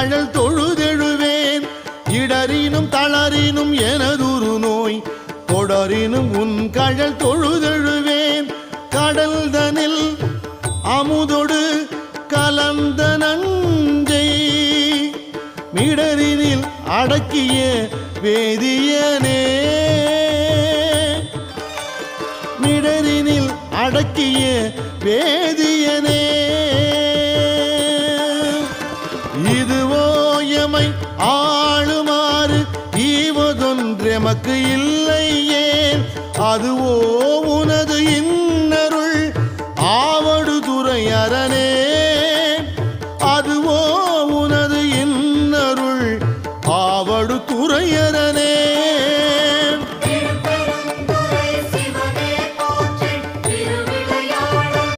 கழல் தொழுதெழுவேன். இடரினும் தளரினும் எனதுரு நோய் தொடரினும் உன் கழல் தொழுதெழுவேன். கடல்தனில் அமுதொடு கலந்த நஞ்சை மிடரினில் அடக்கிய வேதியனே. மிடரினில் அடக்கிய வேதியனே. இதுவோ எமை ஆளுமாறு ஈவதொன்றெமக்கு இல்லையே. அதுவோ உனது இன்னருள் ஆவடு துறை அரணே.